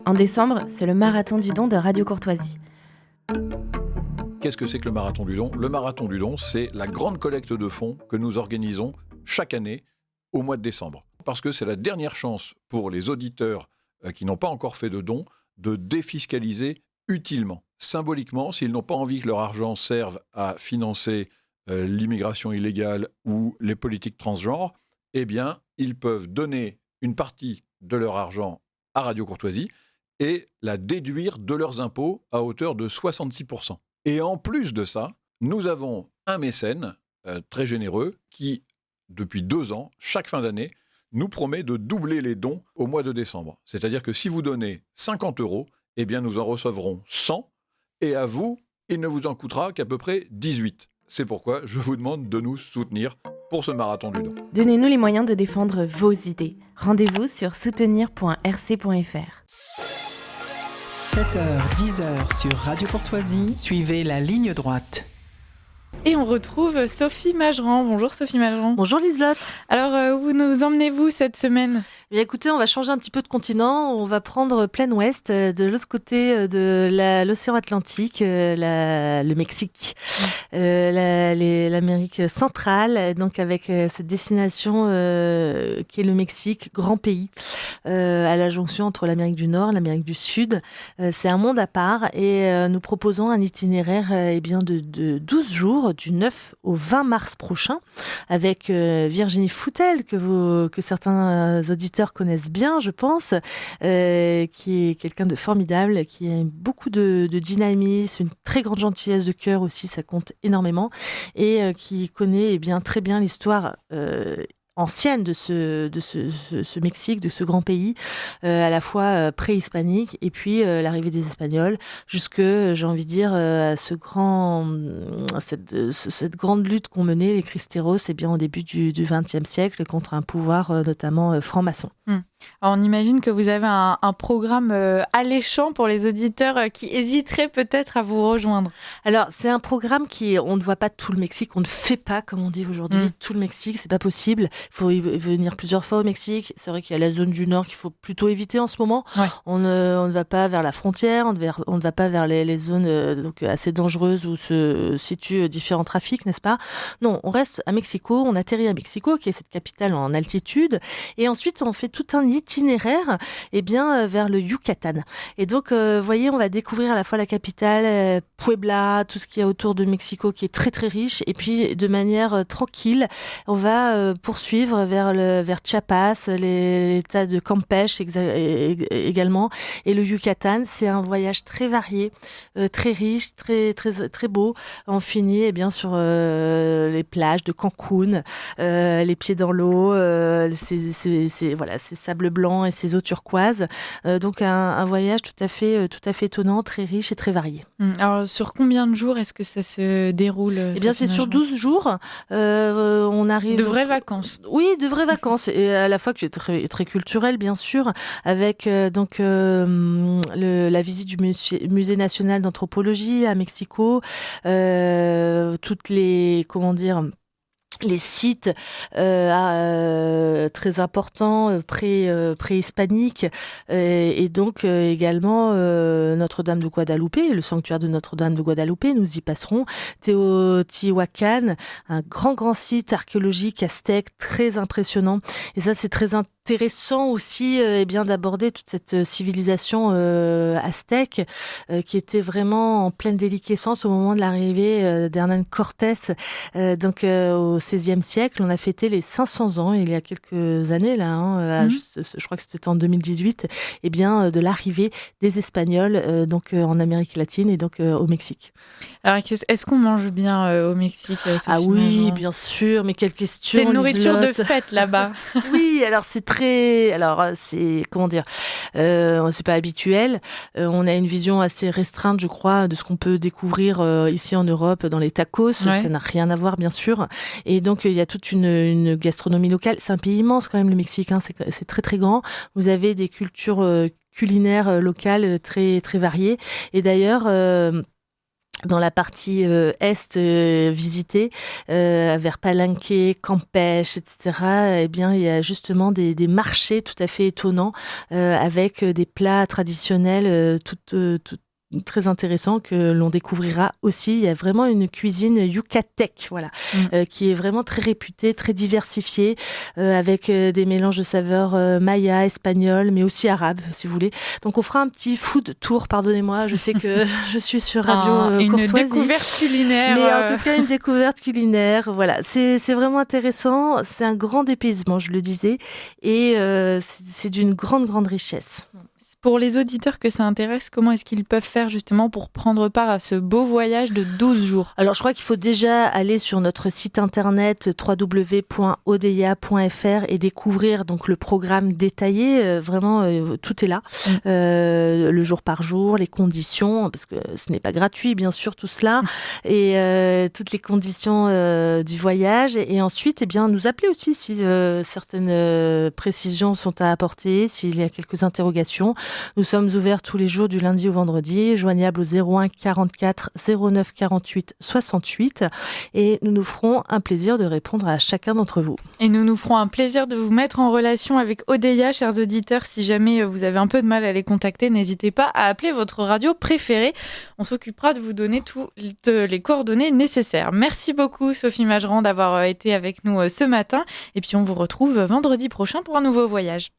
En décembre, c'est le Marathon du Don de Radio Courtoisie. Qu'est-ce que c'est que le Marathon du Don ? Le Marathon du Don, c'est la grande collecte de fonds que nous organisons chaque année au mois de décembre. Parce que c'est la dernière chance pour les auditeurs qui n'ont pas encore fait de dons de défiscaliser utilement. Symboliquement, s'ils n'ont pas envie que leur argent serve à financer l'immigration illégale ou les politiques transgenres, eh bien, ils peuvent donner une partie de leur argent à Radio Courtoisie et la déduire de leurs impôts à hauteur de 66%. Et en plus de ça, nous avons un mécène très généreux qui, depuis 2 ans, chaque fin d'année, nous promet de doubler les dons au mois de décembre. C'est-à-dire que si vous donnez 50 €, eh bien nous en recevrons 100, et à vous, il ne vous en coûtera qu'à peu près 18. C'est pourquoi je vous demande de nous soutenir pour ce marathon du don. Donnez-nous les moyens de défendre vos idées. Rendez-vous sur soutenir.rc.fr. 7h, 10h sur Radio Courtoisie, suivez la ligne droite. Et on retrouve Sophie Mageran. Bonjour Sophie Mageran. Bonjour Liselotte. Alors, où nous emmenez-vous cette semaine ? Bien, écoutez, on va changer un petit peu de continent. On va prendre plein ouest, de l'autre côté de l'océan Atlantique, le Mexique, l'Amérique centrale, donc avec cette destination qui est le Mexique, grand pays, à la jonction entre l'Amérique du Nord et l'Amérique du Sud. C'est un monde à part et nous proposons un itinéraire de 12 jours, du 9 au 20 mars prochain, avec Virginie Foutel, que certains auditeurs connaissent bien, je pense, qui est quelqu'un de formidable, qui a beaucoup de dynamisme, une très grande gentillesse de cœur aussi, ça compte énormément, et qui connaît très bien l'histoire ancienne de ce Mexique, de ce grand pays, à la fois préhispanique et puis l'arrivée des Espagnols, jusque, j'ai envie de dire, à cette grande lutte qu'ont menée les Cristeros au début du XXe siècle contre un pouvoir notamment franc-maçon. Alors, on imagine que vous avez un programme alléchant pour les auditeurs qui hésiteraient peut-être à vous rejoindre. Alors, c'est un programme on ne voit pas tout le Mexique, on ne fait pas, comme on dit aujourd'hui, tout le Mexique, c'est pas possible. Il faut y venir plusieurs fois au Mexique. C'est vrai qu'il y a la zone du Nord qu'il faut plutôt éviter en ce moment. Ouais. On ne va pas vers la frontière, on ne va pas vers les zones assez dangereuses où se situent différents trafics, n'est-ce pas ? Non, on reste à Mexico, on atterrit à Mexico, qui est cette capitale en altitude, et ensuite on fait tout un itinéraire vers le Yucatan. Et donc, voyez, on va découvrir à la fois la capitale, Puebla, tout ce qu'il y a autour de Mexico qui est très très riche, et puis de manière tranquille, on va poursuivre vers Chiapas, l'état de Campeche également, et le Yucatan. C'est un voyage très varié, très riche, très très très beau. On finit sur les plages de Cancun, les pieds dans l'eau, ces sables blancs et ces eaux turquoises. Donc un voyage tout à fait étonnant, très riche et très varié. Alors sur combien de jours est-ce que ça se déroule ? C'est sur 12 jours. On arrive de vraies vacances. Oui, de vraies vacances, et à la fois que très très culturel bien sûr, avec la visite du musée national d'anthropologie à Mexico, toutes les les sites très importants préhispaniques, et donc également Notre-Dame de Guadalupe, le sanctuaire de Notre-Dame de Guadalupe, nous y passerons. Teotihuacan, un grand site archéologique aztèque très impressionnant, et ça c'est très intéressant aussi d'aborder toute cette civilisation aztèque qui était vraiment en pleine déliquescence au moment de l'arrivée d'Hernán Cortés au XVIe siècle. On a fêté les 500 ans il y a quelques années je crois que c'était en 2018, de l'arrivée des Espagnols en Amérique latine et donc au Mexique. Alors est-ce qu'on mange bien au Mexique, Ah oui, bien sûr, mais quelle question. C'est une nourriture de fête là-bas. Oui, alors c'est comment dire, c'est pas habituel. On a une vision assez restreinte, je crois, de ce qu'on peut découvrir ici en Europe dans les tacos. Ouais. Ça n'a rien à voir, bien sûr. Et donc il y a toute une gastronomie locale. C'est un pays immense quand même, le Mexique. C'est très très grand. Vous avez des cultures culinaires locales très très variées. Et d'ailleurs dans la partie est visitée, vers Palenque, Campeche, etc., eh bien, il y a justement des marchés tout à fait étonnants avec des plats traditionnels très intéressant que l'on découvrira aussi. Il y a vraiment une cuisine yucatèque, voilà, qui est vraiment très réputée, très diversifiée, avec des mélanges de saveurs maya, espagnoles, mais aussi arabes, si vous voulez. Donc on fera un petit food tour, pardonnez-moi, je sais que je suis sur Radio une Courtoisie. Découverte culinaire. Mais en tout cas, une découverte culinaire, voilà. C'est vraiment intéressant, c'est un grand dépaysement, je le disais, et c'est d'une grande richesse. Pour les auditeurs que ça intéresse, comment est-ce qu'ils peuvent faire justement pour prendre part à ce beau voyage de 12 jours ? Alors, je crois qu'il faut déjà aller sur notre site internet www.odeia.fr et découvrir donc le programme détaillé. Vraiment, tout est là. Le jour par jour, les conditions, parce que ce n'est pas gratuit, bien sûr, tout cela, et toutes les conditions du voyage. Et ensuite, eh bien, nous appeler aussi si certaines précisions sont à apporter, s'il y a quelques interrogations. Nous sommes ouverts tous les jours du lundi au vendredi, joignables au 01 44 09 48 68, et nous nous ferons un plaisir de répondre à chacun d'entre vous. Et nous nous ferons un plaisir de vous mettre en relation avec Odeia, chers auditeurs. Si jamais vous avez un peu de mal à les contacter, n'hésitez pas à appeler votre radio préférée. On s'occupera de vous donner toutes les coordonnées nécessaires. Merci beaucoup Sophie Magerand d'avoir été avec nous ce matin, et puis on vous retrouve vendredi prochain pour un nouveau voyage.